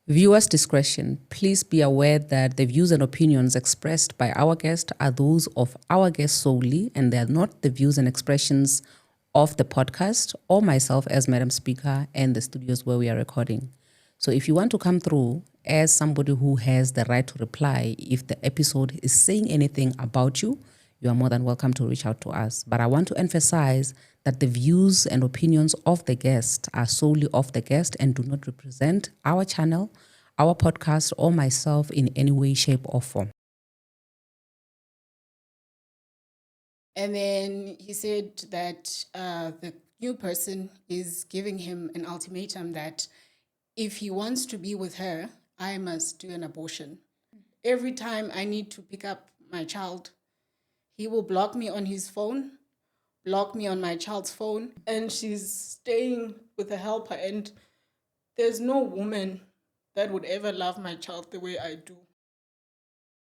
Viewers' discretion. Please be aware that the views and opinions expressed by our guest are those of our guest solely, and they are not the views and expressions of the podcast or myself as Madam Speaker and the studios where we are recording. So if you want to come through as somebody who has the right to reply, if the episode is saying anything about you, you are more than welcome to reach out to us. But I want to emphasize that the views and opinions of the guest are solely of the guest and do not represent our channel, our podcast, or myself in any way, shape, or form. And then he said that the new person is giving him an ultimatum that if he wants to be with her, I must do an abortion. Every time I need to pick up my child, he will block me on his phone, block me on my child's phone, and she's staying with a helper. And there's no woman that would ever love my child the way I do.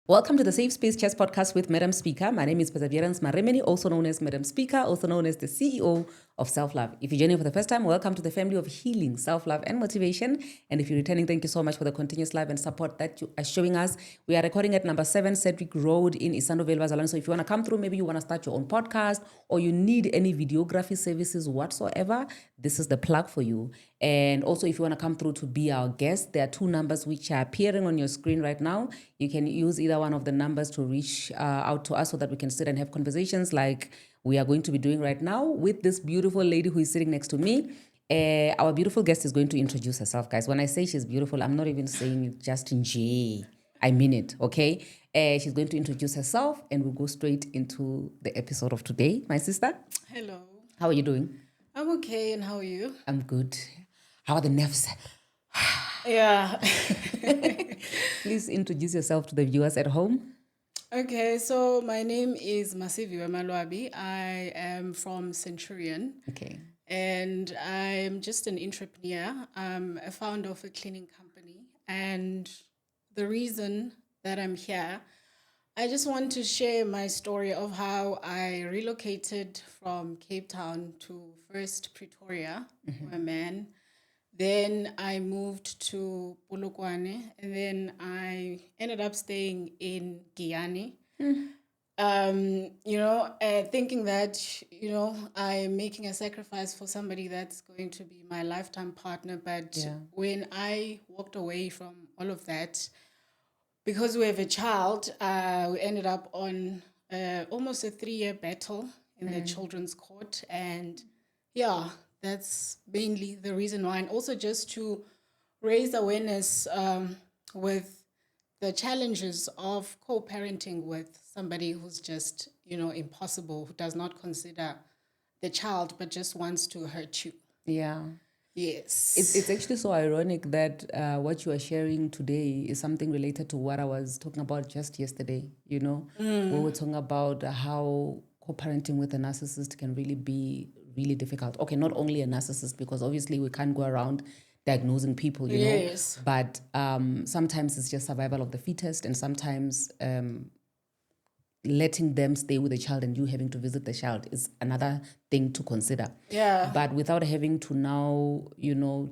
Welcome to the Safe Space Chess Podcast with Madam Speaker. My name is Perseverance Maremeni, also known as Madam Speaker, also known as the CEO of Self-Love. If you're joining for the first time, welcome to the family of healing, self-love, and motivation. And if you're returning, thank you so much for the continuous love and support that you are showing us. We are recording at number 7 Cedric Road in Isandoville, Bazalwane. So if you want to come through, maybe you want to start your own podcast or you need any videography services whatsoever, this is the plug for you. And also, if you want to come through to be our guest, there are 2 numbers which are appearing on your screen right now. You can use either one of the numbers to reach out to us so that we can sit and have conversations like we are going to be doing right now with this beautiful lady who is sitting next to me. Our beautiful guest is going to introduce herself, guys. When I say she's beautiful, I'm not even saying it just in J. I mean it, okay? She's going to introduce herself and we'll go straight into the episode of today. My sister? Hello. How are you doing? I'm okay, and how are you? I'm good. How are the nerves? Yeah. Please introduce yourself to the viewers at home. Okay, so my name is Masiviwe. I am from Centurion. Okay. And I'm just an entrepreneur. I'm a founder of a cleaning company. And the reason that I'm here, I just want to share my story of how I relocated from Cape Town to first Pretoria for a man. Then I moved to Polokwane, and then I ended up staying in Giyani. Thinking that, I'm making a sacrifice for somebody that's going to be my lifetime partner. But when I walked away from all of that, because we have a child, we ended up on almost a 3-year battle in the children's court. And yeah, that's mainly the reason why. And also just to raise awareness with the challenges of co-parenting with somebody who's just, impossible, who does not consider the child, but just wants to hurt you. Yeah. Yes. It's actually so ironic that what you are sharing today is something related to what I was talking about just yesterday, We were talking about how co-parenting with a narcissist can really be really difficult. Okay, not only a narcissist, because obviously we can't go around diagnosing people, Yes. But sometimes it's just survival of the fittest, and sometimes letting them stay with the child and you having to visit the child is another thing to consider. Yeah. But without having to now,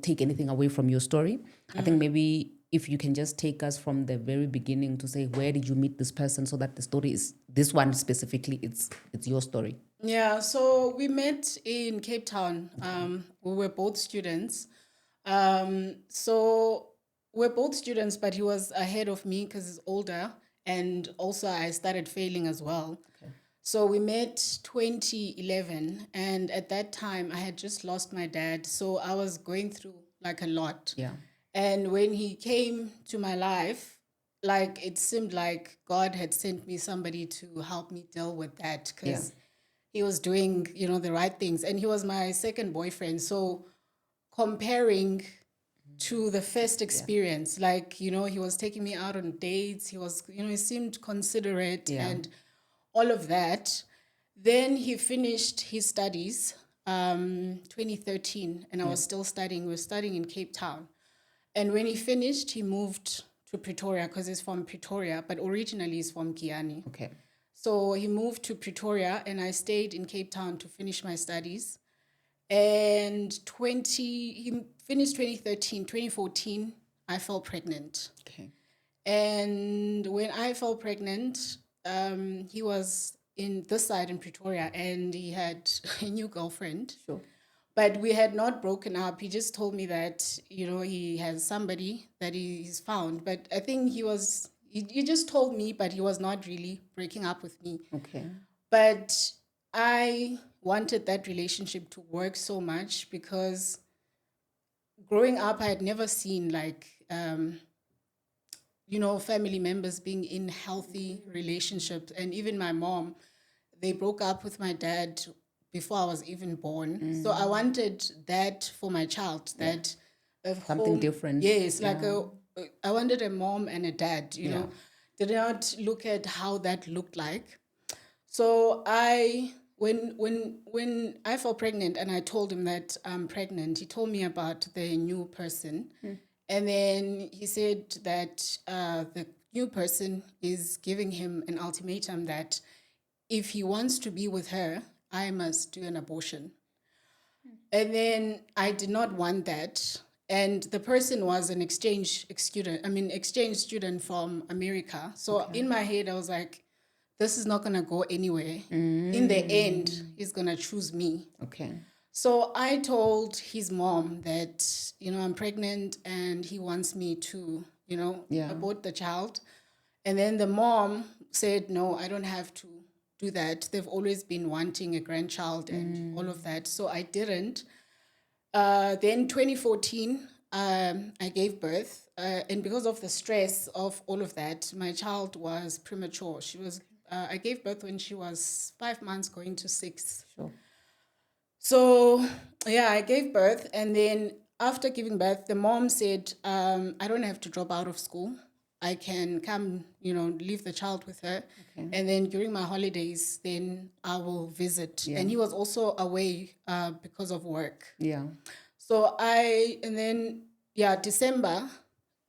take anything away from your story, I think maybe if you can just take us from the very beginning to say, where did you meet this person, so that the story is, this one specifically, it's your story. Yeah, so we met in Cape Town. We were both students. So we're both students, but he was ahead of me because he's older. And also I started failing as well. Okay. So we met 2011. And at that time, I had just lost my dad. So I was going through like a lot. Yeah. And when he came to my life, like it seemed like God had sent me somebody to help me deal with that, because he was doing, the right things. And he was my second boyfriend. So comparing to the first experience, like, he was taking me out on dates. He was, he seemed considerate and all of that. Then he finished his studies, 2013, and I was still studying. We were studying in Cape Town. And when he finished, he moved to Pretoria because he's from Pretoria, but originally he's from Giyani. Okay. So he moved to Pretoria and I stayed in Cape Town to finish my studies. And he finished 2013, 2014, I fell pregnant. Okay. And when I fell pregnant, he was in this side in Pretoria, and he had a new girlfriend. Sure. But we had not broken up. He just told me that, he has somebody that he's found. But I think he just told me, but he was not really breaking up with me. Okay. But I wanted that relationship to work so much because growing up, I had never seen family members being in healthy relationships. And even my mom, they broke up with my dad before I was even born. So I wanted that for my child, that Something different. Yes, I wanted a mom and a dad, did not look at how that looked like. So when I fell pregnant and I told him that I'm pregnant, he told me about the new person. And then he said that the new person is giving him an ultimatum that if he wants to be with her, I must do an abortion. And then I did not want that. And the person was an exchange student from America. So in my head, I was like, this is not going to go anywhere. In the end, he's going to choose me. Okay. So I told his mom that, I'm pregnant and he wants me to, abort the child. And then the mom said, no, I don't have to do that. They've always been wanting a grandchild and all of that. So I didn't. Then 2014, I gave birth. And because of the stress of all of that, my child was premature. I gave birth when she was 5 months going to 6. Sure. So, I gave birth. And then after giving birth, the mom said, I don't have to drop out of school. I can come, leave the child with her. Okay. And then during my holidays, then I will visit. Yeah. And he was also away because of work. Yeah. So December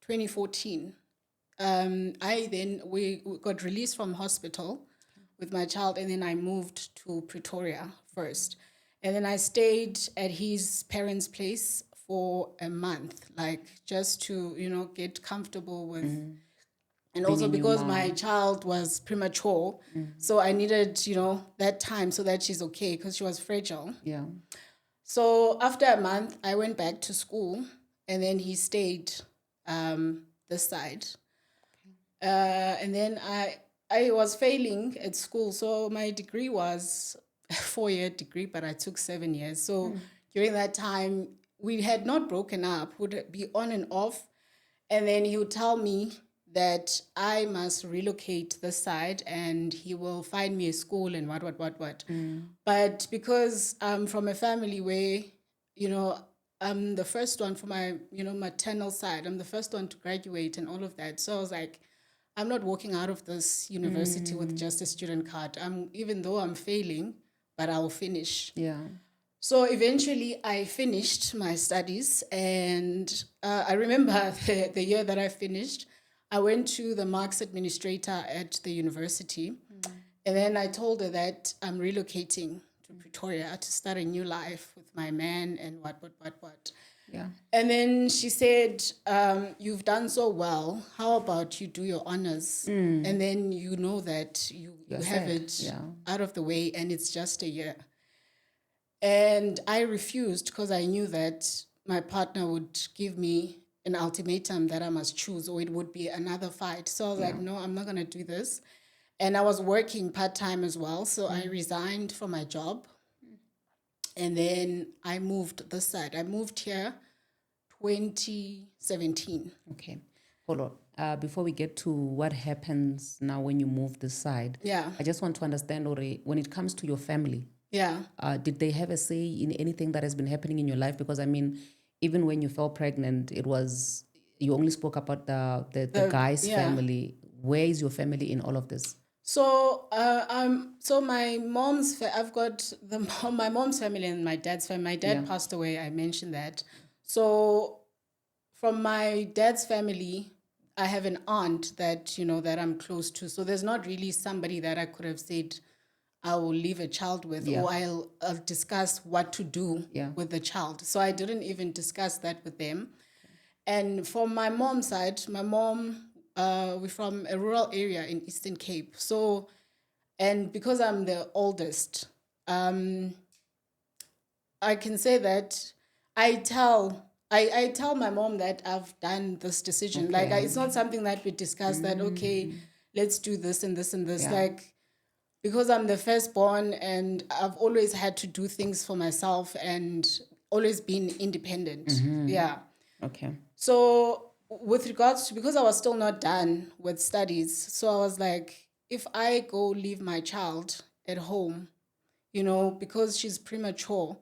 2014, we got released from hospital with my child, and then I moved to Pretoria first. And then I stayed at his parents' place for a month, just to, get comfortable with, and also because my child was premature. So I needed, that time so that she's okay because she was fragile. Yeah. So after a month, I went back to school, and then he stayed this side. And then I was failing at school. So my degree was a 4-year degree, but I took 7 years. So during that time, we had not broken up, would be on and off. And then he would tell me that I must relocate this side and he will find me a school and what. But because I'm from a family where, I'm the first one from my, maternal side, I'm the first one to graduate and all of that. So I was like, I'm not walking out of this university with just a student card. Even though I'm failing, but I'll finish. Yeah. So eventually I finished my studies, and I remember the year that I finished, I went to the marks administrator at the university, and then I told her that I'm relocating to Pretoria to start a new life with my man and what. Yeah. And then she said, you've done so well. How about you do your honors? And then you know that you have it out of the way, and it's just a year. And I refused because I knew that my partner would give me an ultimatum that I must choose, or it would be another fight. So I was like, no, I'm not going to do this. And I was working part-time as well. So I resigned from my job. And then I moved this side. I moved here 2017. Okay. Hold on. Before we get to what happens now when you move this side, I just want to understand, Ore, when it comes to your family, did they have a say in anything that has been happening in your life? Because, even when you fell pregnant, you only spoke about the guy's family. Where is your family in all of this? So, my mom's, I've got my mom's family and my dad's family. My dad passed away. I mentioned that. So, from my dad's family, I have an aunt that, that I'm close to. So there's not really somebody that I could have said I will leave a child with, or I'll discuss what to do with the child. So I didn't even discuss that with them. And from my mom's side, my mom, we're from a rural area in Eastern Cape. So, and because I'm the oldest, I can say that I tell my mom that I've done this decision. Like Okay. it's not something that we discuss that okay, let's do this and this and this. Yeah. Like because I'm the firstborn and I've always had to do things for myself and always been independent. Yeah. Okay. So with regards to because I was still not done with studies, so I was like, if I go leave my child at home, you know, because she's premature,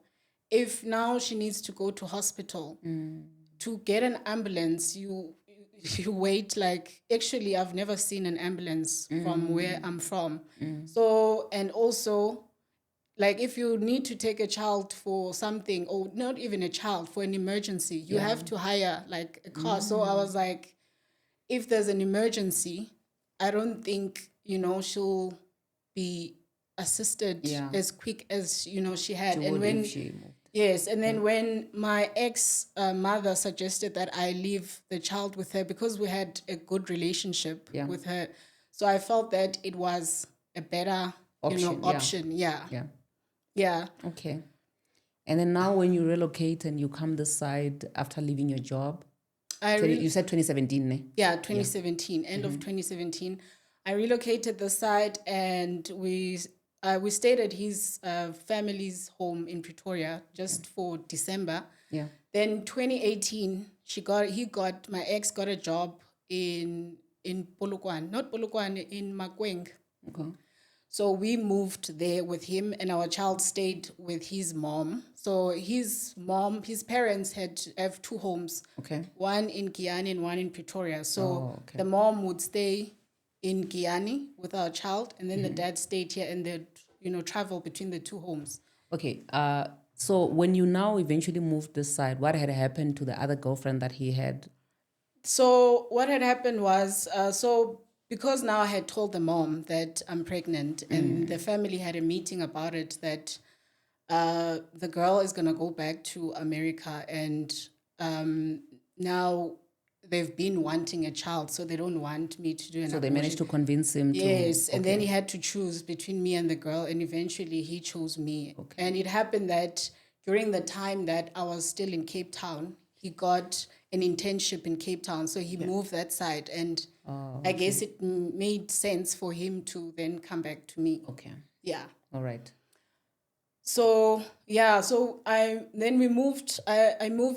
if now she needs to go to hospital to get an ambulance, you wait like actually I've never seen an ambulance from where I'm from. So and also like if you need to take a child for something or not even a child for an emergency, you have to hire like a car. So I was like, if there's an emergency, I don't think, you know, she'll be assisted as quick as, you know, she had. And when She moved. yes, and then when my ex mother suggested that I leave the child with her because we had a good relationship with her, so I felt that it was a better option. Yeah. Okay. And then now when you relocate and you come this side after leaving your job, you said 2017, ne? Yeah, 2017, end of 2017. I relocated the side and we stayed at his family's home in Pretoria just for December. Yeah. Then 2018, my ex got a job in Polokwane, not Polokwane, in Makweng. Okay. So we moved there with him and our child stayed with his mom. So his parents have two homes. Okay. One in Giyani and one in Pretoria. So the mom would stay in Giyani with our child and then the dad stayed here and they'd, you know, travel between the two homes. Okay. So when you now eventually moved this side, what had happened to the other girlfriend that he had? So what had happened was, because now I had told the mom that I'm pregnant and the family had a meeting about it that the girl is going to go back to America and now they've been wanting a child, so they don't want me to do an abortion. So they managed to convince him Yes, and then he had to choose between me and the girl and eventually he chose me. Okay. And it happened that during the time that I was still in Cape Town, he got an internship in Cape Town, so he moved that side and I guess it made sense for him to then come back to me. Okay. Yeah. All right. So I moved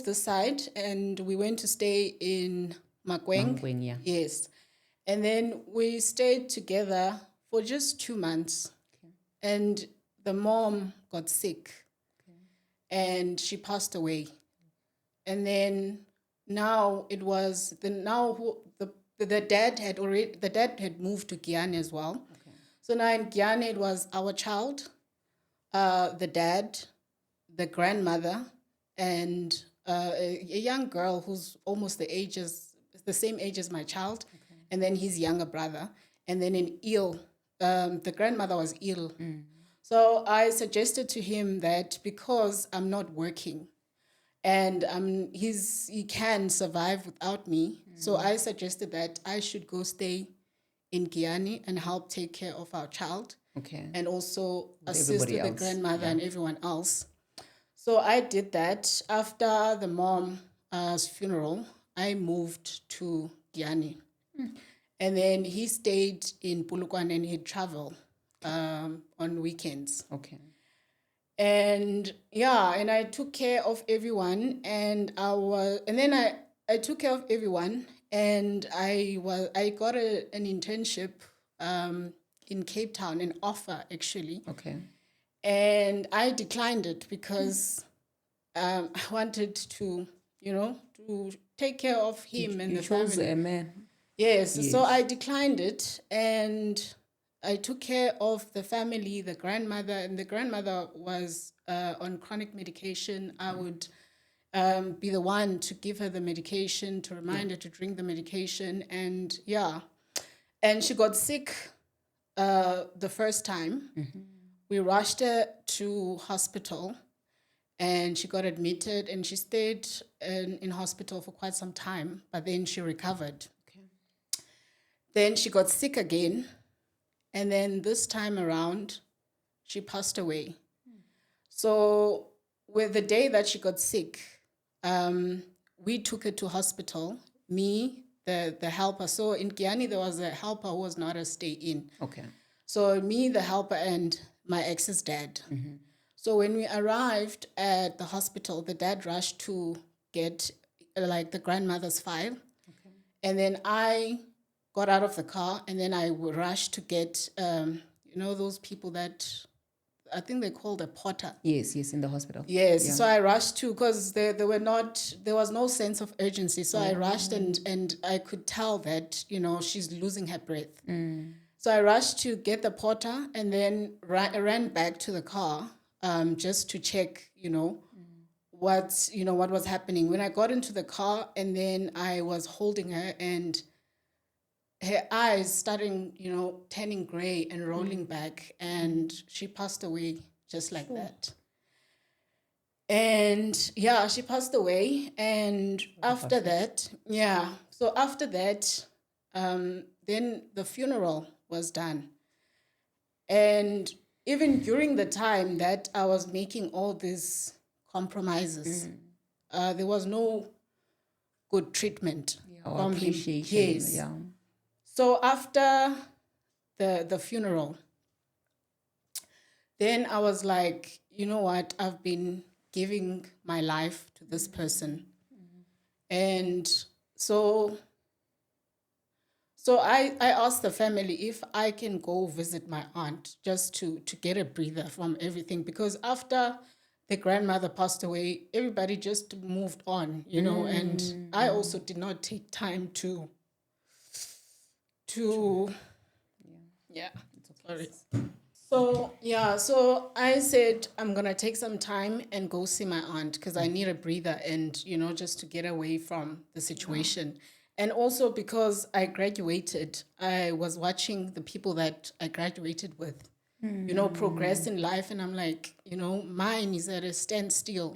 the side and we went to stay in Makweng. Makweng, yeah. Yes. And then we stayed together for just 2 months. Okay. And the mom got sick. Okay. And she passed away. And then now it was the dad had moved to Giyani as well. Okay. So now in Giyani it was our child, the dad, the grandmother, and a young girl who's almost the same age as my child, and then his younger brother, and then the grandmother was ill. So I suggested to him that because I'm not working, and he can survive without me, so I suggested that I should go stay in Giyani and help take care of our child. Okay. And also assist with the grandmother and everyone else. So I did that. After the mom's funeral, I moved to Giyani. And then he stayed in Polokwane and he'd travel on weekends. Okay. And I took care of everyone I took care of everyone and I got an internship in Cape Town, an offer actually. Okay. And I declined it because I wanted to, to take care of him and the family. You chose a man. Yes, so I declined it and I took care of the family, the grandmother, and the grandmother was on chronic medication. I would be the one to give her the medication, to remind her to drink the medication, and she got sick the first time. Mm-hmm. We rushed her to hospital, and she got admitted, and she stayed in hospital for quite some time, but then she recovered. Okay. Then she got sick again, and then this time around, she passed away. So with the day that she got sick, we took her to hospital, me, the helper. So in Giyani, there was a helper who was not a stay-in. Okay. So me, the helper, and my ex's dad. So when we arrived at the hospital, the dad rushed to get like the grandmother's file. Okay. And then I got out of the car, and then I rushed to get, those people that I think they called a porter. Yes, in the hospital. Yes. Yeah. So I rushed to, because there was no sense of urgency. So I rushed, and I could tell that, she's losing her breath. So I rushed to get the porter, and then ran back to the car just to check, what was happening. When I got into the car, and then I was holding her, and her eyes starting, turning gray and rolling back, and she passed away just like that. And yeah, she passed away. And after that, then the funeral was done. And even during the time that I was making all these compromises, there was no good treatment Or from him. appreciation. Yes. Yeah. So after the funeral, then I was like, you know what? I've been giving my life to this person. And so I asked the family if I can go visit my aunt just to get a breather from everything, because after the grandmother passed away, everybody just moved on, and I also did not take time to yeah. Sorry. So I said I'm gonna take some time and go see my aunt, because I need a breather, and just to get away from the situation. And also because I graduated, I was watching the people that I graduated with, progress in life, and I'm like, mine is at a standstill.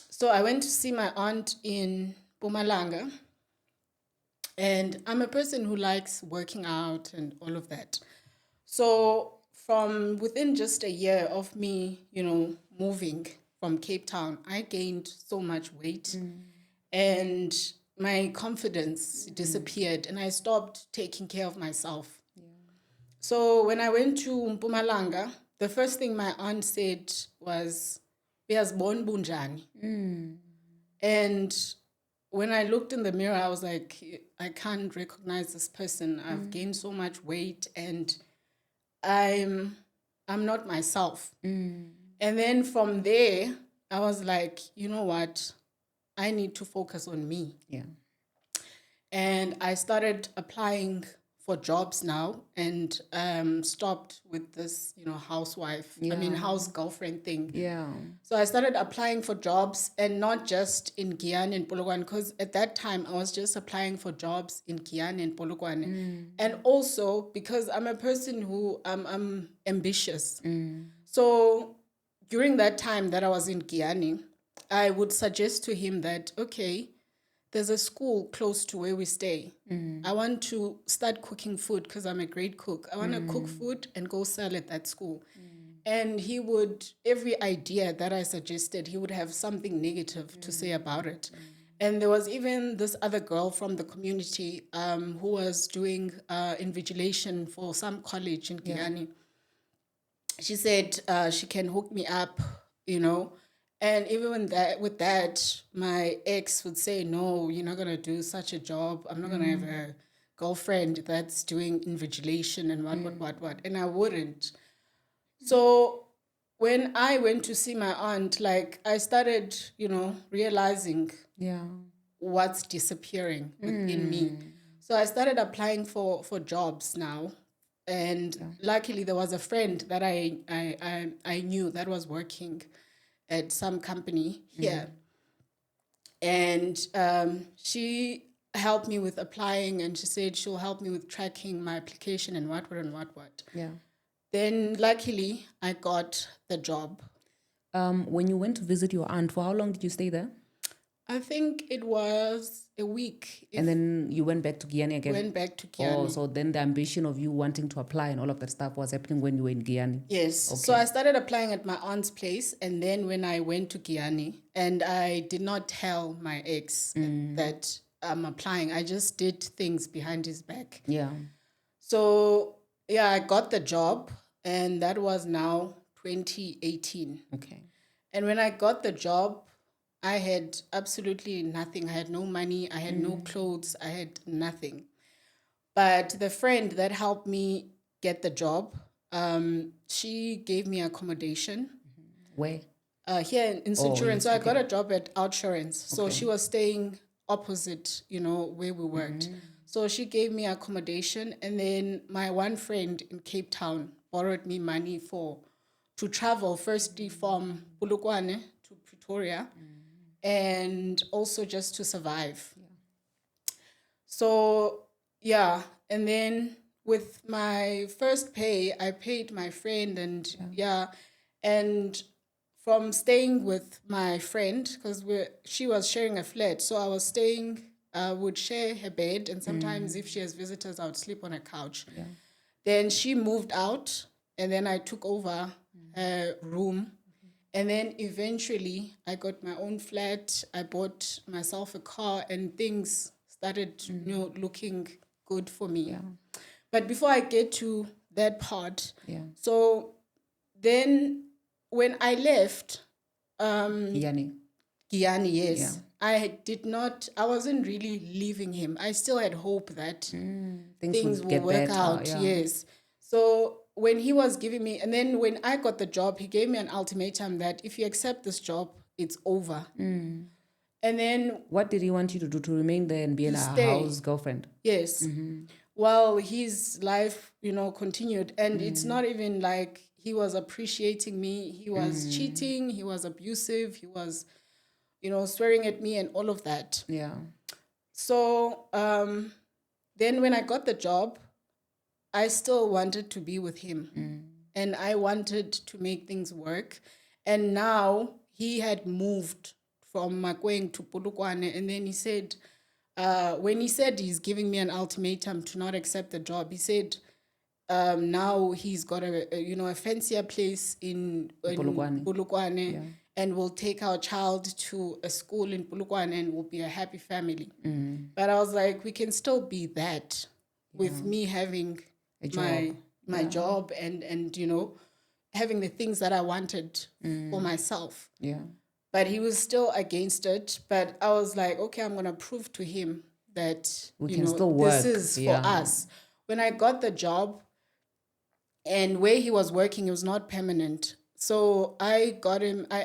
So I went to see my aunt in Mpumalanga, and I'm a person who likes working out and all of that. So from within just a year of me, moving from Cape Town, I gained so much weight, and my confidence disappeared, and I stopped taking care of myself. So when I went to Mpumalanga, the first thing my aunt said was, "Uyazibona bunjani?" And when I looked in the mirror, I was like, I can't recognize this person. I've gained so much weight, and I'm not myself. And then from there, I was like, you know what? I need to focus on me. Yeah. And I started applying for jobs now, and stopped with this, house girlfriend thing. Yeah. So I started applying for jobs, and not just in Giyani and Polokwane, because at that time I was just applying for jobs in Giyani and Polokwane. And also because I'm a person who I'm ambitious. So during that time that I was in Giyani, I would suggest to him that, okay, there's a school close to where we stay. I want to start cooking food because I'm a great cook. I want to cook food and go sell at that school. And he would, every idea that I suggested, he would have something negative to say about it. And there was even this other girl from the community who was doing invigilation for some college in Giyani. She said she can hook me up, And even with that, my ex would say, "No, you're not gonna do such a job. I'm not gonna have a girlfriend that's doing invigilation and what." And I wouldn't. So when I went to see my aunt, like I started, realizing what's disappearing within me. So I started applying for jobs now. And luckily there was a friend that I knew that was working at some company here. And she helped me with applying, and she said she'll help me with tracking my application and what. Yeah. Then luckily I got the job. When you went to visit your aunt, for how long did you stay there? I think it was a week. And then you went back to Giyani again? Went back to Giyani. Oh, so then the ambition of you wanting to apply and all of that stuff was happening when you were in Giyani? Yes. Okay. So I started applying at my aunt's place, and then when I went to Giyani, and I did not tell my ex that I'm applying. I just did things behind his back. Yeah. So, yeah, I got the job, and that was now 2018. Okay. And when I got the job, I had absolutely nothing. I had no money. I had no clothes. I had nothing. But the friend that helped me get the job, she gave me accommodation. Where? Here in Centurion. So I got a job at Outsurance. So Okay. she was staying opposite, where we worked. So she gave me accommodation. And then my one friend in Cape Town borrowed me money to travel, firstly from Polokwane to Pretoria, and also just to survive. So, yeah. And then with my first pay, I paid my friend, and and from staying with my friend, because she was sharing a flat, so I was staying, would share her bed, and sometimes if she has visitors, I would sleep on a couch. Yeah. Then she moved out, and then I took over her room. And then eventually I got my own flat. I bought myself a car, and things started, looking good for me. Yeah. But before I get to that part, so then when I left, Giyani. Giyani, yes, I wasn't really leaving him. I still had hope that things will work out. Yes. So when he was giving me, and then when I got the job, he gave me an ultimatum that if you accept this job, it's over. And then what did he want you to do? To remain there and be a house girlfriend? Yes. Well, his life, continued, and it's not even like he was appreciating me. He was cheating. He was abusive. He was, swearing at me and all of that. Yeah. So then when I got the job, I still wanted to be with him, and I wanted to make things work. And now he had moved from Makweng to Polokwane, and then he said, when he said he's giving me an ultimatum to not accept the job, he said now he's got a fancier place in Polokwane, and we'll take our child to a school in Polokwane, and we'll be a happy family. But I was like, we can still be that with me having my job and having the things that I wanted for myself. Yeah. But he was still against it. But I was like, okay, I'm going to prove to him that we can still work. This is for us. When I got the job, and where he was working, it was not permanent. So I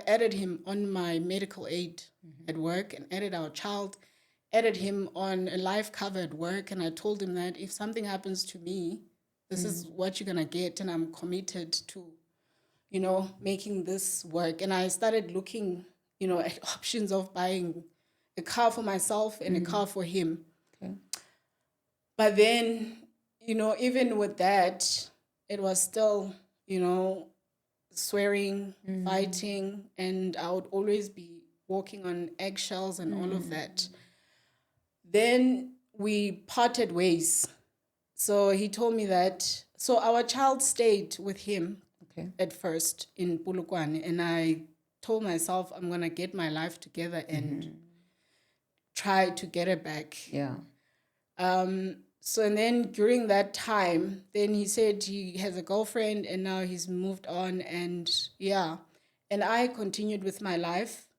added him on my medical aid at work, and added our child, added him on a life cover at work. And I told him that if something happens to me, this is what you're going to get. And I'm committed to, making this work. And I started looking, at options of buying a car for myself and a car for him. Okay. But then, even with that, it was still, swearing, fighting, and I would always be walking on eggshells and all of that. Then we parted ways. So he told me that, so our child stayed with him at first in Polokwane, and I told myself I'm going to get my life together and try to get it back. Yeah. So, and then during that time, then he said he has a girlfriend, and now he's moved on, and and I continued with my life,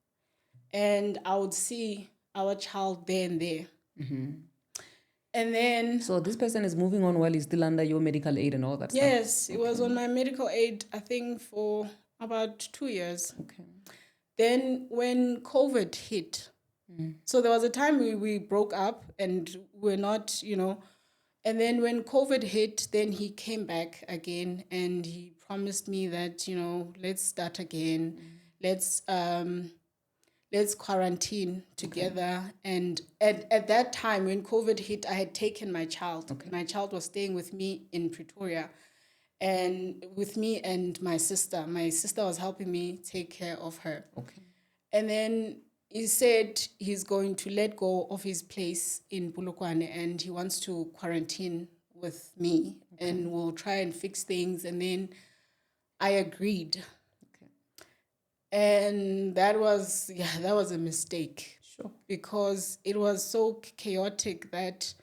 and I would see our child there and there. And then... So this person is moving on while he's still under your medical aid and all that stuff? Yes, it was on my medical aid, I think, for about 2 years. Okay. Then when COVID hit, so there was a time we broke up and we're not, and then when COVID hit, then he came back again and he promised me that, let's start again. Let's quarantine together. Okay. And at that time, when COVID hit, I had taken my child. Okay. My child was staying with me in Pretoria. and with me and my sister. My sister was helping me take care of her. Okay. And then he said he's going to let go of his place in Polokwane and he wants to quarantine with me and we'll try and fix things. And then I agreed. Okay. And that was a mistake. Sure. Because it was so chaotic that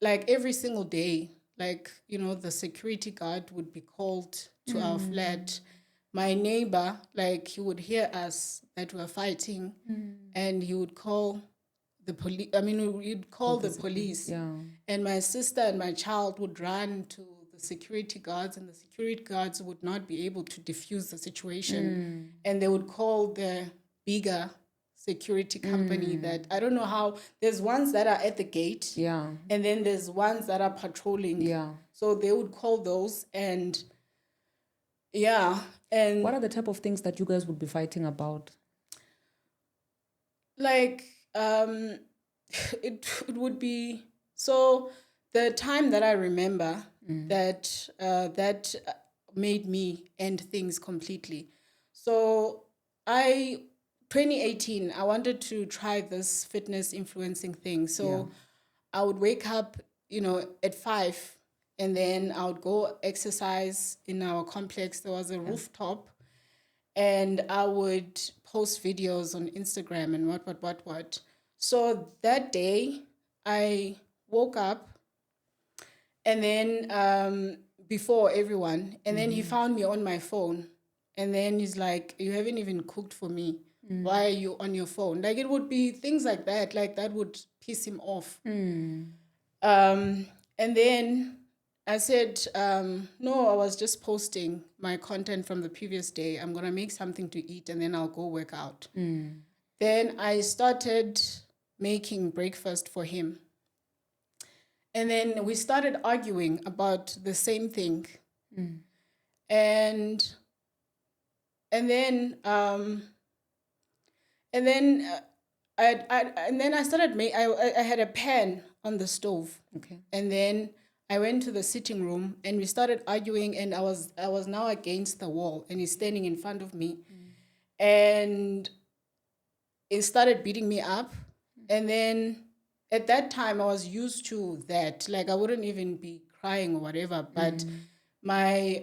like every single day, like, the security guard would be called to our flat. My neighbor, like, he would hear us that we're fighting and he would call the police. I mean, he'd call the police. Yeah. And my sister and my child would run to the security guards and the security guards would not be able to diffuse the situation. And they would call the bigger security company that, I don't know how, there's ones that are at the gate. Yeah. And then there's ones that are patrolling. Yeah. So they would call those and and what are the type of things that you guys would be fighting about? Like it would be, so the time that I remember that made me end things completely. So 2018, I wanted to try this fitness influencing thing. So I would wake up, at 5 and then I would go exercise in our complex. There was a rooftop and I would post videos on Instagram and what. So that day I woke up and then before everyone, and then he found me on my phone and then he's like, you haven't even cooked for me. Why are you on your phone? Like it would be things like that would piss him off. And then I said, no, I was just posting my content from the previous day. I'm going to make something to eat and then I'll go work out. Then I started making breakfast for him. And then we started arguing about the same thing. And then I started I had a pan on the stove. Okay. And then I went to the sitting room and we started arguing and I was now against the wall and he's standing in front of me. And he started beating me up. And then at that time I was used to that. Like I wouldn't even be crying or whatever, but my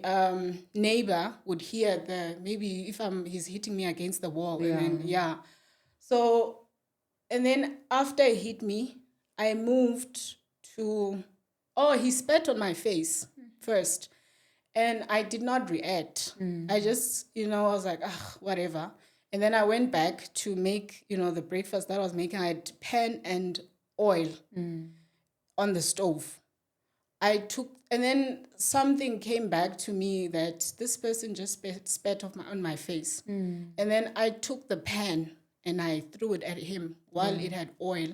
neighbor would hear maybe if he's hitting me against the wall. And then, so, and then after he hit me, I moved to, he spat on my face first. And I did not react. I just, I was like, whatever. And then I went back to make, the breakfast that I was making. I had pan and oil on the stove. And then something came back to me that this person just spat on my face. And then I took the pan and I threw it at him while it had oil.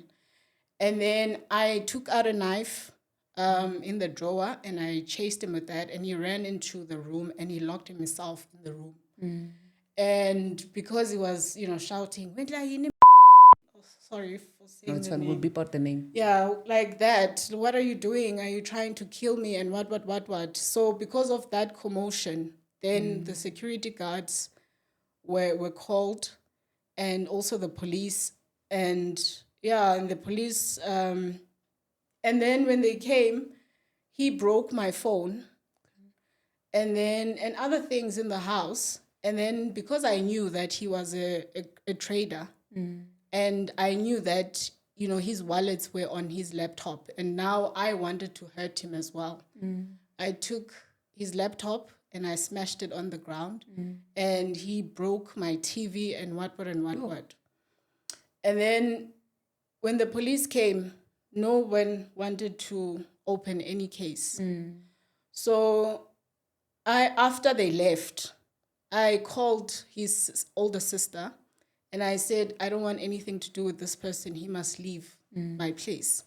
And then I took out a knife in the drawer and I chased him with that and he ran into the room and he locked himself in the room. And because he was, shouting, sorry for saying it's the fine. name. We'll beep out the name. Yeah, like that. What are you doing? Are you trying to kill me? And what? So because of that commotion, then the security guards were called and also the police and the police. And then when they came, he broke my phone and other things in the house. And then because I knew that he was a trader and I knew that, his wallets were on his laptop and now I wanted to hurt him as well. I took his laptop and I smashed it on the ground and he broke my TV and what. And then when the police came, no one wanted to open any case. So after they left, I called his older sister and I said, I don't want anything to do with this person. He must leave my place.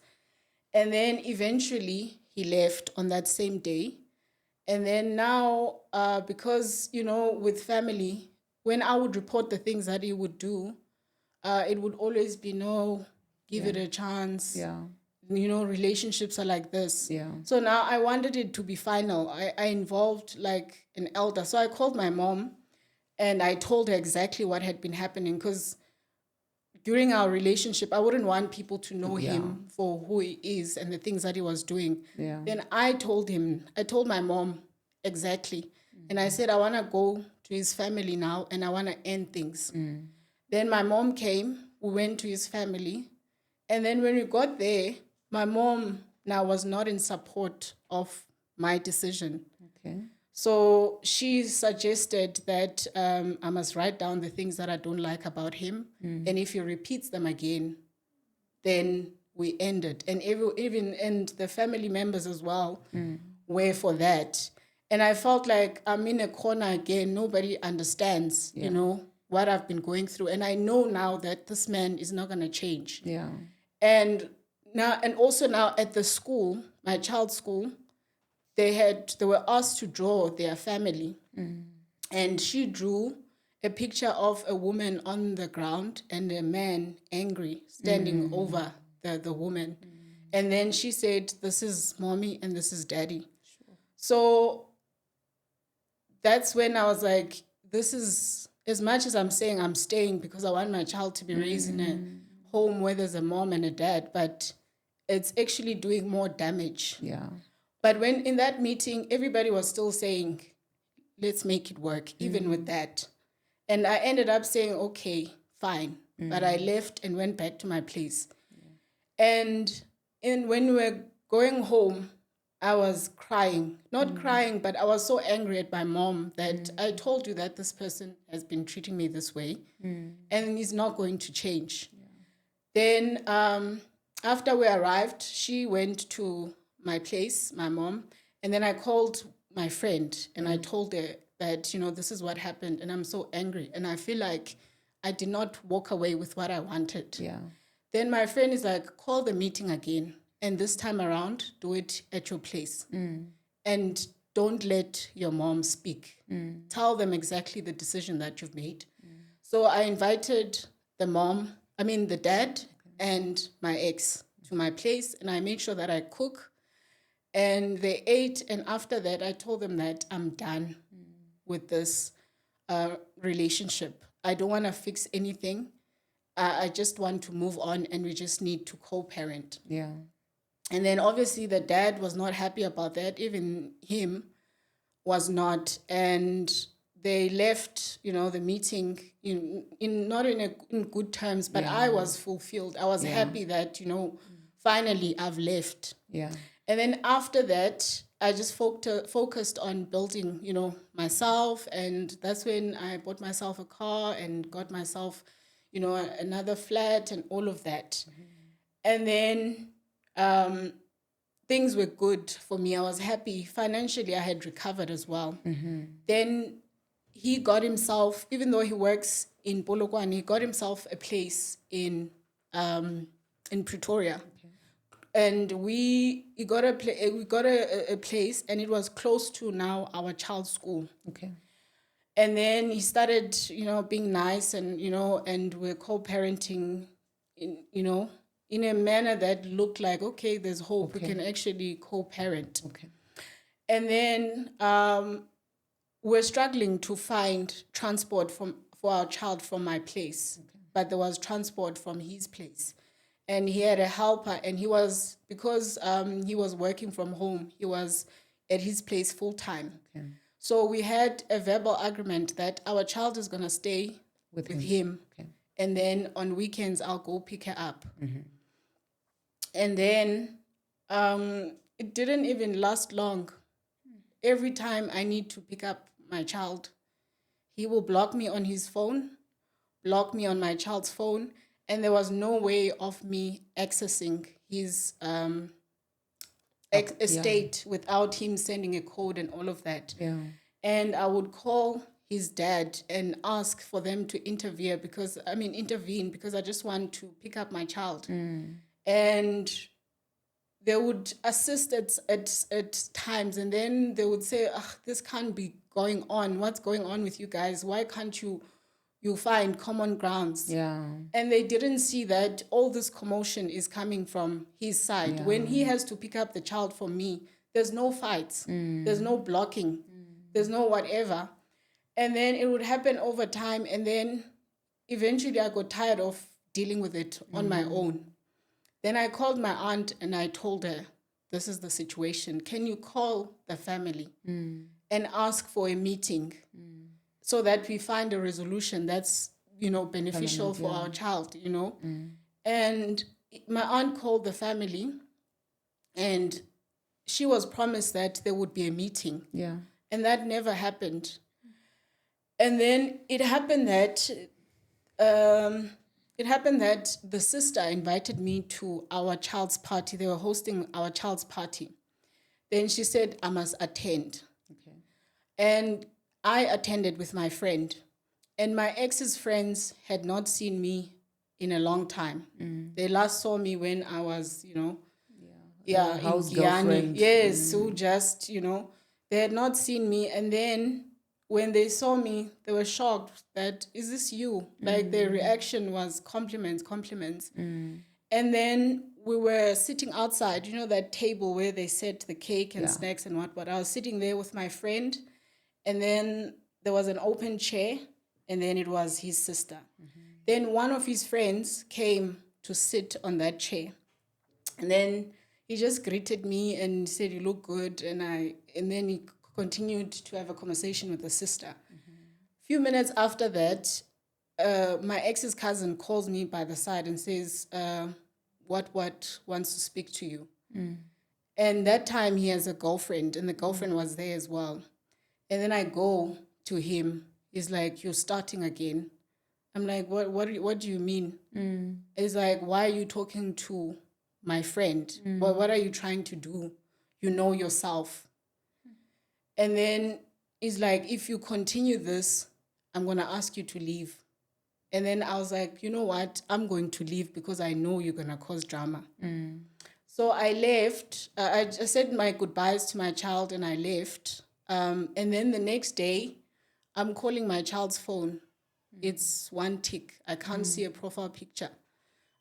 And then eventually he left on that same day. And then now, because, with family, when I would report the things that he would do, it would always be, no, give it a chance. Yeah. relationships are like this. Yeah. So now I wanted it to be final. I involved like an elder. So I called my mom and I told her exactly what had been happening, because during our relationship, I wouldn't want people to know him for who he is and the things that he was doing. Yeah. Then I told my mom exactly. And I said, I want to go to his family now and I want to end things. Then my mom came, we went to his family. And then when we got there, my mom now was not in support of my decision. Okay. So she suggested that I must write down the things that I don't like about him. And if he repeats them again, then we end it. And and the family members as well were for that. And I felt like I'm in a corner again. Nobody understands, what I've been going through. And I know now that this man is not going to change. Yeah. And also now at the school, my child's school, they were asked to draw their family. And she drew a picture of a woman on the ground and a man angry standing over the woman. And then she said, this is mommy and this is daddy. Sure. So that's when I was like, this is, as much as I'm saying I'm staying because I want my child to be raised in a home where there's a mom and a dad, but it's actually doing more damage. Yeah. But when in that meeting, everybody was still saying, let's make it work, even with that. And I ended up saying, okay, fine. But I left and went back to my place. And when we were going home, I was crying. Not crying, but I was so angry at my mom that I told you that this person has been treating me this way and he's not going to change. Then after we arrived, she went to my place, my mom, and then I called my friend and I told her that, this is what happened and I'm so angry and I feel like I did not walk away with what I wanted. Yeah. Then my friend is like, call the meeting again and this time around, do it at your place. And don't let your mom speak. Tell them exactly the decision that you've made. So I invited the dad and my ex to my place and I made sure that I cook. And they ate, and after that, I told them that I'm done with this relationship. I don't want to fix anything. I just want to move on, and we just need to co-parent. Yeah. And then obviously the dad was not happy about that. Even him was not. And they left, the meeting not in good terms, but I was fulfilled. I was happy that, finally I've left. Yeah. And then after that, I just focused on building, myself. And that's when I bought myself a car and got myself, another flat and all of that. And then things were good for me. I was happy. Financially, I had recovered as well. Then he got himself, even though he works in Polokwane, he got himself a place in Pretoria. And we got a place, and it was close to now our child's school. Okay. And then he started, being nice, and and we're co-parenting, in a manner that looked like, okay, there's hope. We can actually co-parent. Okay. And then we're struggling to find transport for our child from my place, but there was transport from his place. And he had a helper, and because he was working from home, he was at his place full time. Okay. So we had a verbal agreement that our child is going to stay with him. Okay. And then on weekends, I'll go pick her up. And then it didn't even last long. Every time I need to pick up my child, he will block me on his phone, block me on my child's phone, and there was no way of me accessing his estate without him sending a code and all of that. Yeah. And I would call his dad and ask for them to intervene because I just want to pick up my child. And they would assist at times, and then they would say, this can't be going on. What's going on with you guys? Why can't you, you find common grounds. Yeah. And they didn't see that all this commotion is coming from his side. When he has to pick up the child for me, there's no fights, there's no blocking, there's no whatever. And then it would happen over time. And then eventually I got tired of dealing with it on my own. Then I called my aunt and I told her, this is the situation. Can you call the family and ask for a meeting so that we find a resolution that's, beneficial for our child, And my aunt called the family and she was promised that there would be a meeting. Yeah. And that never happened. And then it happened that the sister invited me to our child's party. They were hosting our child's party. Then she said, I must attend. Okay. And I attended with my friend. And my ex's friends had not seen me in a long time. They last saw me when I was, in Giyani. Yes, so just, they had not seen me. And then when they saw me, they were shocked that, is this you? Like their reaction was compliments. And then we were sitting outside, that table where they set the cake and snacks and what. I was sitting there with my friend, and then there was an open chair, and then it was his sister. Then one of his friends came to sit on that chair. And then he just greeted me and said, you look good. And then he continued to have a conversation with the sister. A few minutes after that, my ex's cousin calls me by the side and says, what wants to speak to you. And that time he has a girlfriend, and the girlfriend was there as well. And then I go to him. He's like, you're starting again. I'm like, what do you mean? He's like, why are you talking to my friend? What are you trying to do? You know yourself. And then he's like, if you continue this, I'm going to ask you to leave. And then I was like, you know what? I'm going to leave because I know you're going to cause drama. So I left. I just said my goodbyes to my child and I left. And then the next day, I'm calling my child's phone. It's one tick. I can't see a profile picture.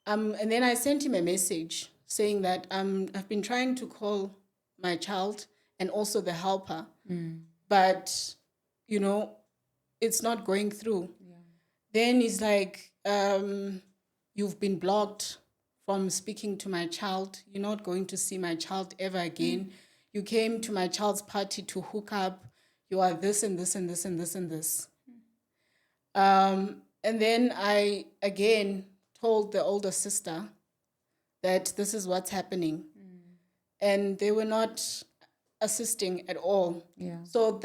And then I sent him a message saying that I've been trying to call my child and also the helper, but, it's not going through. Yeah. Then he's like, you've been blocked from speaking to my child. You're not going to see my child ever again. You came to my child's party to hook up. You are this and this and this and this and this. And then I, again, told the older sister that this is what's happening. And they were not assisting at all. Yeah. So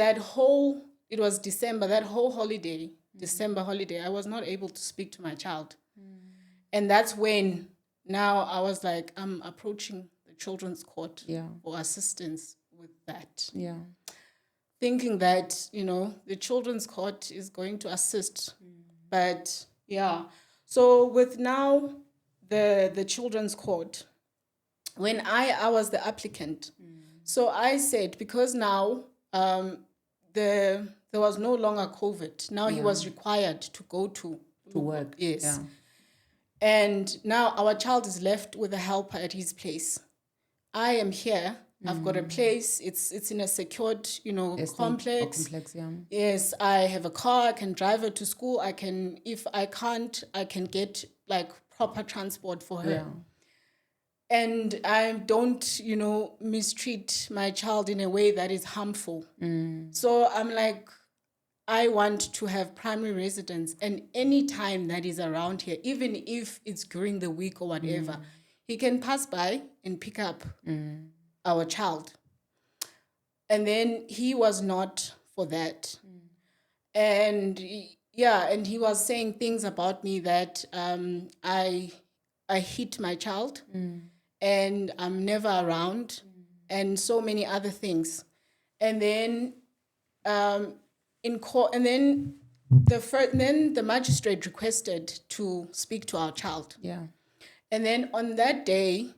it was December, that whole holiday, December holiday, I was not able to speak to my child. And that's when now I was like, I'm approaching the children's court for assistance with that. Yeah. Thinking that, the children's court is going to assist. But so with now the children's court, when I was the applicant, so I said, because now there was no longer COVID. Now he was required to go to work. Yes. Yeah. And now our child is left with a helper at his place. I am here. I've got a place. It's in a secured, complex. Yes, I have a car. I can drive her to school. If I can't, I can get like proper transport for her. Yeah. And I don't, mistreat my child in a way that is harmful. So I'm like, I want to have primary residence, and any time that is around here, even if it's during the week or whatever, he can pass by and pick up our child. And then he was not for that. And he was saying things about me that I hit my child and I'm never around and so many other things. And then in court, and then the magistrate requested to speak to our child. Yeah. And then on that day,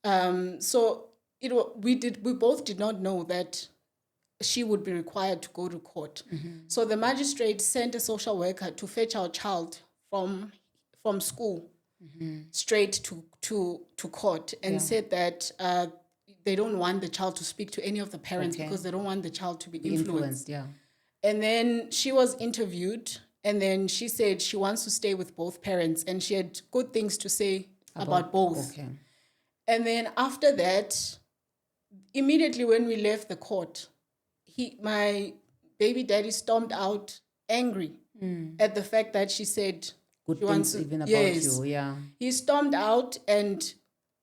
we both did not know that she would be required to go to court. So the magistrate sent a social worker to fetch our child from school straight to court, and said that they don't want the child to speak to any of the parents because they don't want the child to be influenced. Yeah. And then she was interviewed, and then she said she wants to stay with both parents, and she had good things to say about both. Okay. And then after that, immediately when we left the court, my baby daddy stormed out angry at the fact that she said Good she things wants to, even about yes. you, yeah. He stormed out, and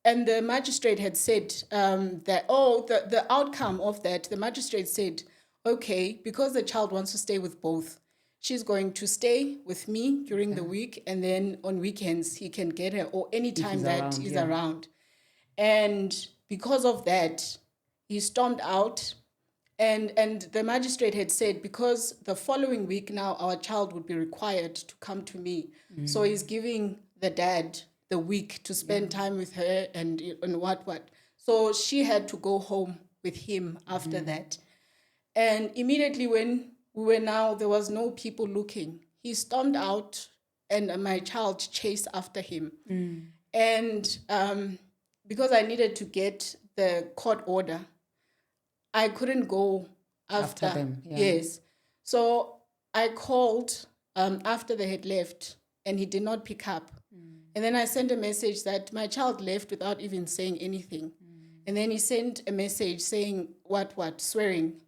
the magistrate had said that, the outcome of that, the magistrate said, okay, because the child wants to stay with both, she's going to stay with me during the week, and then on weekends he can get her, or any time that he's around. And because of that, he stormed out. And the magistrate had said, because the following week now our child would be required to come to me. So he's giving the dad the week to spend time with her and what. So she had to go home with him after that. And immediately when there was no people looking, he stormed out, and my child chased after him. And because I needed to get the court order, I couldn't go after them. Yeah. Yes. So I called after they had left, and he did not pick up. And then I sent a message that my child left without even saying anything. And then he sent a message saying what, swearing.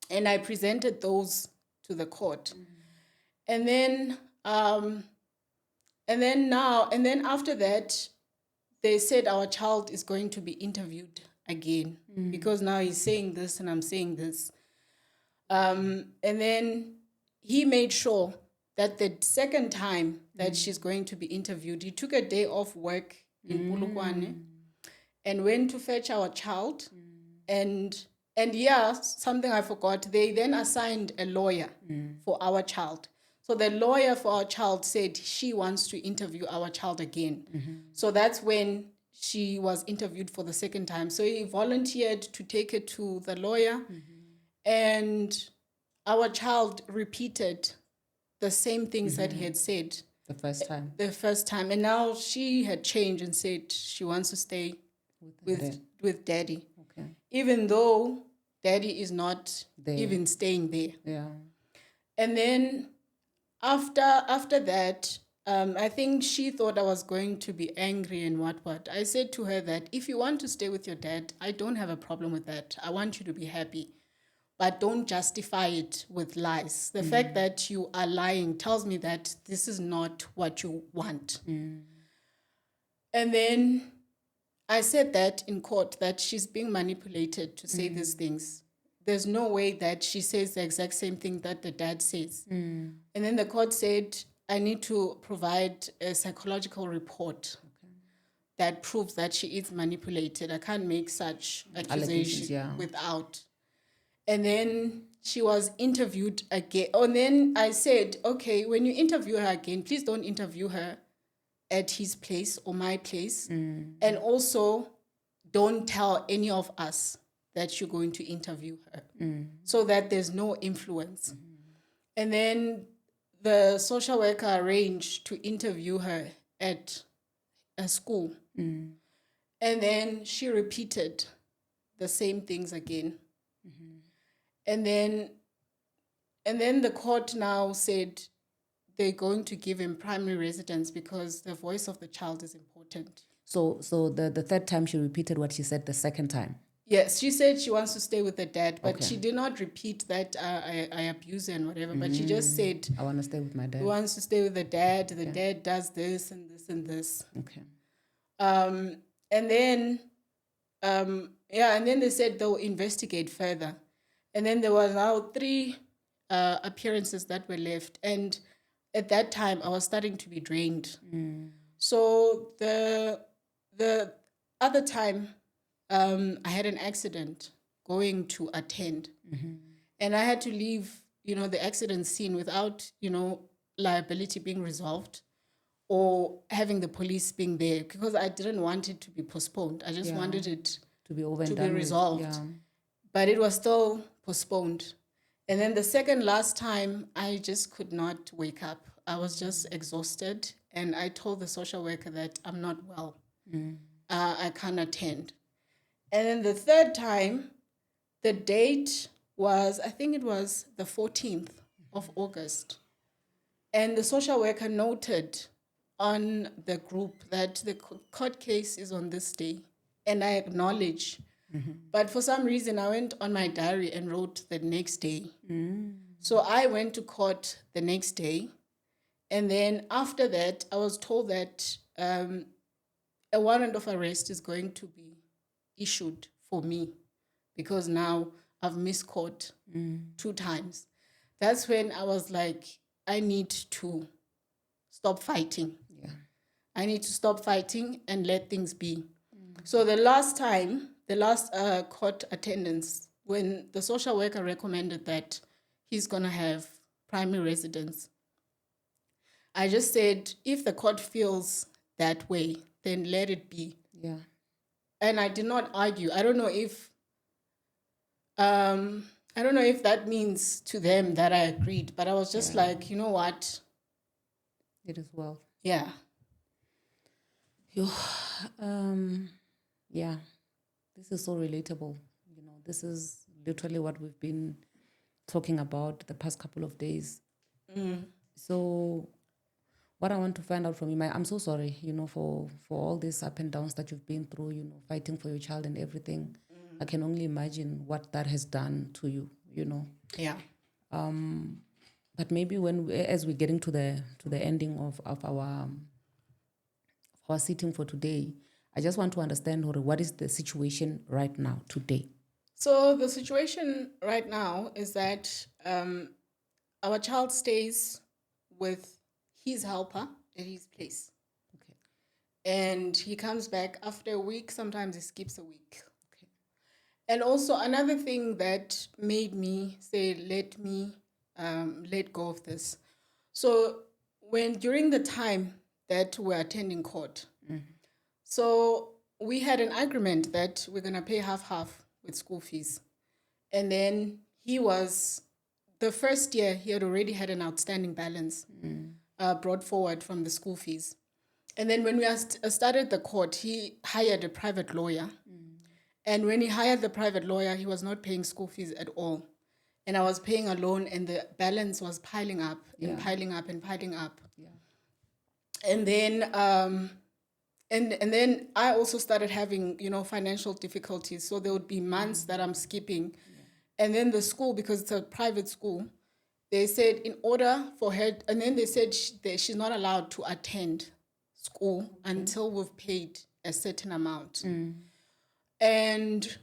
And I presented those to the court. And then after that, they said our child is going to be interviewed again, because now he's saying this and I'm saying this. And then he made sure that the second time that she's going to be interviewed, he took a day off work in Polokwane and went to fetch our child. And something I forgot, they then assigned a lawyer for our child. So the lawyer for our child said she wants to interview our child again. So that's when she was interviewed for the second time. So he volunteered to take her to the lawyer, and our child repeated the same things that he had said The first time. And now she had changed and said she wants to stay with daddy. Okay. Even though daddy is not even staying there. Yeah. And then after that, I think she thought I was going to be angry and what. I said to her that if you want to stay with your dad, I don't have a problem with that. I want you to be happy. But don't justify it with lies. The fact that you are lying tells me that this is not what you want. And then I said that in court, that she's being manipulated to say these things. There's no way that she says the exact same thing that the dad says. And then the court said, I need to provide a psychological report that proves that she is manipulated. I can't make such accusations without. And then she was interviewed again. And then I said, okay, when you interview her again, please don't interview her at his place or my place. And also don't tell any of us that you're going to interview her, so that there's no influence. And then the social worker arranged to interview her at a school. And then she repeated the same things again. And then the court now said they're going to give him primary residence because the voice of the child is important. So the third time she repeated what she said the second time. Yes, she said she wants to stay with the dad, but she did not repeat that I abuse her and whatever, but she just said, I want to stay with my dad. She wants to stay with the dad. The dad does this and this and this. Okay. And then they said they'll investigate further. And then there were now 3 appearances that were left. And at that time, I was starting to be drained. So the other time, I had an accident going to attend. And I had to leave, the accident scene without, liability being resolved or having the police being there, because I didn't want it to be postponed. I just wanted it to be over and to done be resolved. with. Yeah. but it was still postponed. And then the second last time, I just could not wake up. I was just exhausted. And I told the social worker that I'm not well. I can't attend. And then the third time, the date was, I think it was the 14th of August. And the social worker noted on the group that the court case is on this day. And I acknowledge. But for some reason, I went on my diary and wrote the next day. So I went to court the next day. And then after that, I was told that a warrant of arrest is going to be issued for me because now I've missed court 2 times. That's when I was like, I need to stop fighting. Yeah. I need to stop fighting and let things be. So the last court attendance, when the social worker recommended that he's going to have primary residence, I just said, if the court feels that way, then let it be. Yeah. And I did not argue. I don't know if that means to them that I agreed, but I was just like, you know what? It is well. Yeah. Yeah. This is so relatable. You know, this is literally what we've been talking about the past couple of days. So what I want to find out from you, I'm so sorry, you know, for all these up and downs that you've been through, you know, fighting for your child and everything. I can only imagine what that has done to you, you know. Yeah. But maybe as we're getting to the ending of our sitting for today, I just want to understand, what is the situation right now, today? So the situation right now is that our child stays with his helper at his place. Okay. And he comes back after a week. Sometimes he skips a week. Okay. And also another thing that made me say, let go of this. So during the time that we're attending court, so we had an agreement that we're going to pay half with school fees. And then the first year, he had already had an outstanding balance brought forward from the school fees. And then when we started the court, he hired a private lawyer. And when he hired the private lawyer, he was not paying school fees at all. And I was paying a loan, and the balance was piling up and piling up and piling up. Yeah. And then and then I also started having, you know, financial difficulties. So there would be months that I'm skipping. Yeah. And then the school, because it's a private school, they said in order for her, and then they said she's not allowed to attend school until we've paid a certain amount. And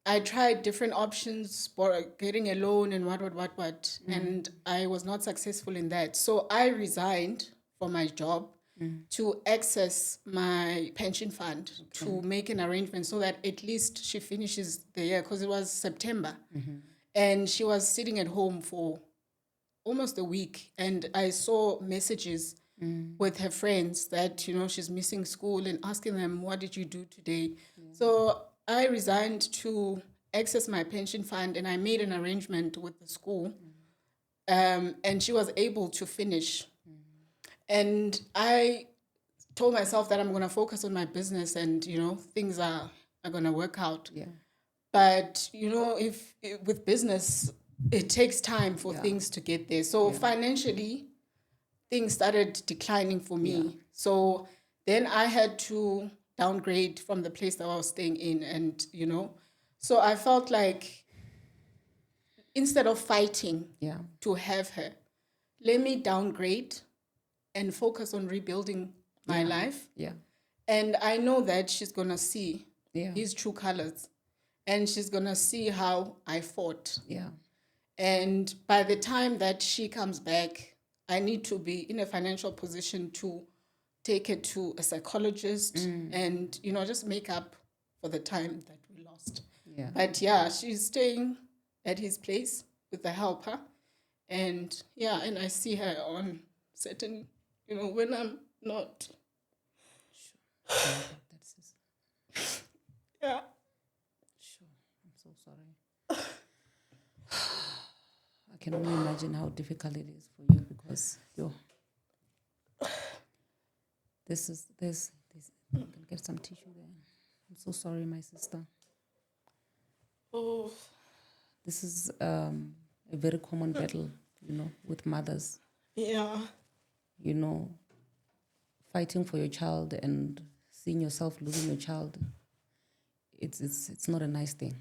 I tried different options for getting a loan and what. And I was not successful in that. So I resigned from my job to access my pension fund to make an arrangement so that at least she finishes the year, because it was September. And she was sitting at home for almost a week. And I saw messages with her friends that, you know, she's missing school and asking them, what did you do today? Yeah. So I resigned to access my pension fund, and I made an arrangement with the school. And she was able to finish. And I told myself that I'm going to focus on my business and, you know, things are going to work out. Yeah. But, you know, with business, it takes time for things to get there. So financially, things started declining for me. Yeah. So then I had to downgrade from the place that I was staying in. And, you know, so I felt like instead of fighting to have her, let me downgrade and focus on rebuilding my life. Yeah. And I know that she's going to see his true colors, and she's going to see how I fought. Yeah. And by the time that she comes back, I need to be in a financial position to take her to a psychologist and, you know, just make up for the time that we lost. Yeah. But she's staying at his place with the helper. And and I see her on certain, you know, when I'm not. Sure. Yeah. Sure. I'm so sorry. I can only imagine how difficult it is for you because there's I can get some tissue there. I'm so sorry, my sister. Oh. This is a very common battle, with mothers. Yeah. Fighting for your child and seeing yourself losing your child. It's not a nice thing.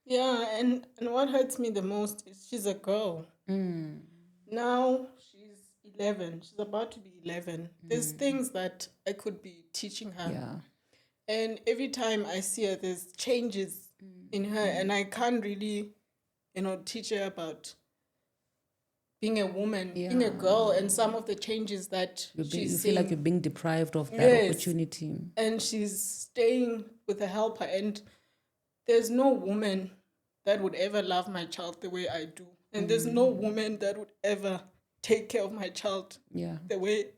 Yeah, and what hurts me the most is she's a girl. Now she's 11. She's about to be 11. There's things that I could be teaching her. Yeah. And every time I see her, there's changes in her, and I can't really, teach her about being a woman, being a girl, and some of the changes that you she's feel like seeing. you're being deprived of that Yes. opportunity. And she's staying with a helper, and there's no woman that would ever love my child the way I do. And there's no woman that would ever take care of my child the way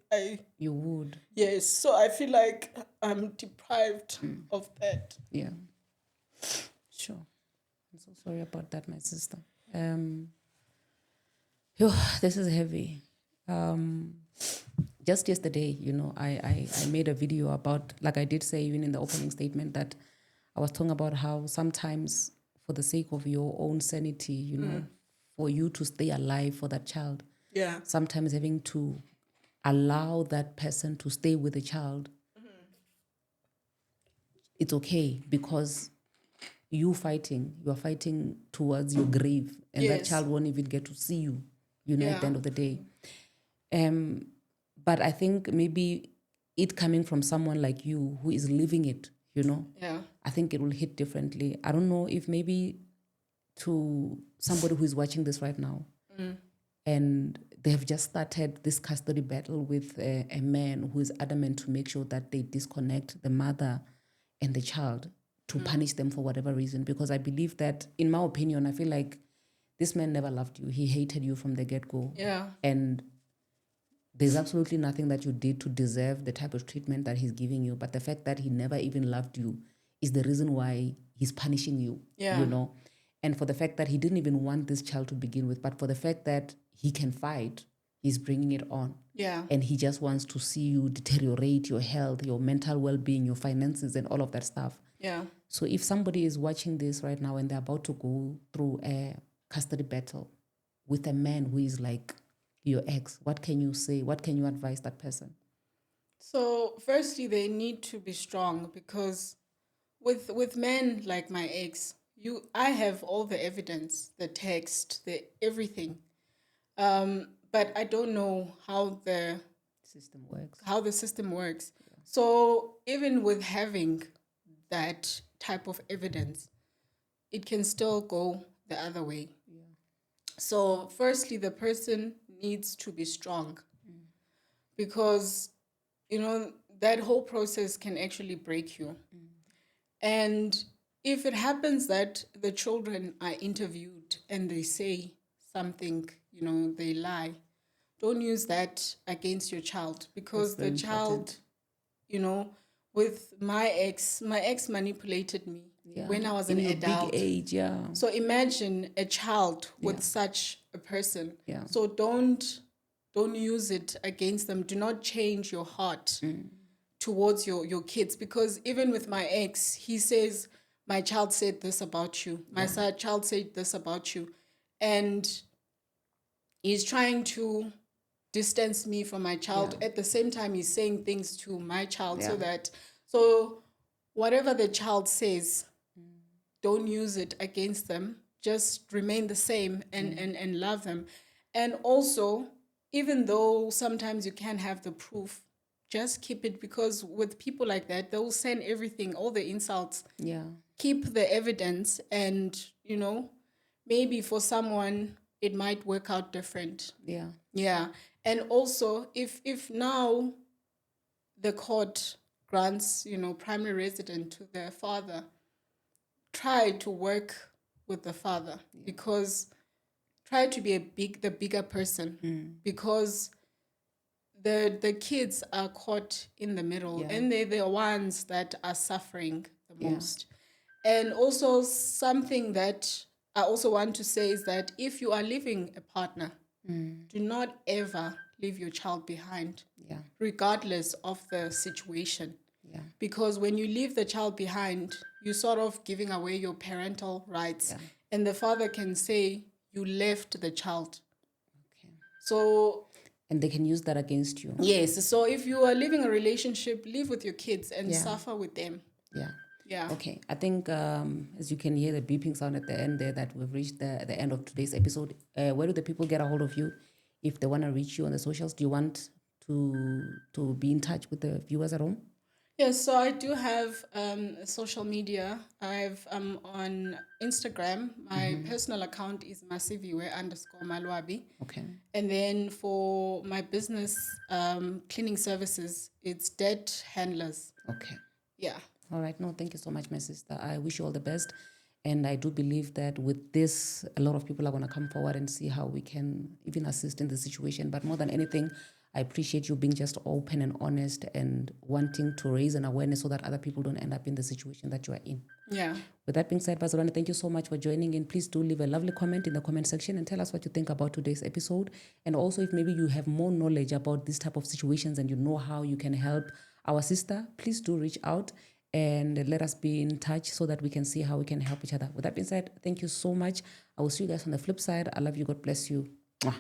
you would. Yes. So I feel like I'm deprived of that. Yeah. Sure. I'm so sorry about that, my sister. This is heavy. Just yesterday, I made a video about, like I did say even in the opening statement, that I was talking about how sometimes for the sake of your own sanity, for you to stay alive for that child, sometimes having to allow that person to stay with the child, it's okay because you're fighting towards your grave, and that child won't even get to see you, at the end of the day. But I think maybe it coming from someone like you who is living it, I think it will hit differently. I don't know if maybe to somebody who is watching this right now and they have just started this custody battle with a man who is adamant to make sure that they disconnect the mother and the child to punish them for whatever reason. Because I believe that, in my opinion, I feel like this man never loved you. He hated you from the get-go. Yeah. And there's absolutely nothing that you did to deserve the type of treatment that he's giving you. But the fact that he never even loved you is the reason why he's punishing you, And for the fact that he didn't even want this child to begin with, but for the fact that he can fight, he's bringing it on. Yeah. And he just wants to see you deteriorate your health, your mental well-being, your finances, and all of that stuff. Yeah. So if somebody is watching this right now and they're about to go through a custody battle with a man who is like your ex, what can you say? What can you advise that person? So firstly, they need to be strong, because with men like my ex, I have all the evidence, the text, the everything. But I don't know how the system works. Yeah. So even with having that type of evidence, it can still go the other way. Yeah. So firstly, the person needs to be strong, because, that whole process can actually break you. And if it happens that the children are interviewed and they say something, they lie, don't use that against your child, because the child, with my ex manipulated me when I was an adult. Big age, yeah. So imagine a child with such a person. Yeah. So don't use it against them. Do not change your heart towards your kids, because even with my ex, he says, my child said this about you. My child said this about you. And he's trying to distance me from my child. At the same time, he's saying things to my child, so whatever the child says, don't use it against them. Just remain the same and love them. And also, even though sometimes you can't have the proof, just keep it, because with people like that, they'll send everything, all the insults. Yeah. Keep the evidence, and, maybe for someone, it might work out different. Yeah. Yeah. And also, if now the court grants, primary residence to the father, try to work with the father, because try to be the bigger person, because the kids are caught in the middle, and they're the ones that are suffering the most. And also something that I also want to say is that if you are leaving a partner, do not ever leave your child behind, Yeah. regardless of the situation. Yeah. Because when you leave the child behind, you're sort of giving away your parental rights. Yeah. And the father can say, you left the child. Okay. So, And they can use that against you. yes. So if you are living a relationship, live with your kids and suffer with them. Yeah. Yeah. Okay. I think as you can hear the beeping sound at the end there, that we've reached the end of today's episode. Where do the people get a hold of you if they want to reach you on the socials? Do you want to be in touch with the viewers at home? Yes, so I do have social media. I've on Instagram. My personal account is Masiviwe_Malwabi. Okay. And then for my business cleaning services, it's Dead Handlers. Okay. Yeah. All right. No, thank you so much, my sister. I wish you all the best. And I do believe that with this, a lot of people are going to come forward and see how we can even assist in the situation. But more than anything, I appreciate you being just open and honest and wanting to raise an awareness so that other people don't end up in the situation that you are in. Yeah. With that being said, Bazalwane, thank you so much for joining in. Please do leave a lovely comment in the comment section and tell us what you think about today's episode. And also, if maybe you have more knowledge about this type of situations and you know how you can help our sister, please do reach out and let us be in touch so that we can see how we can help each other. With that being said, thank you so much. I will see you guys on the flip side. I love you. God bless you. Mwah.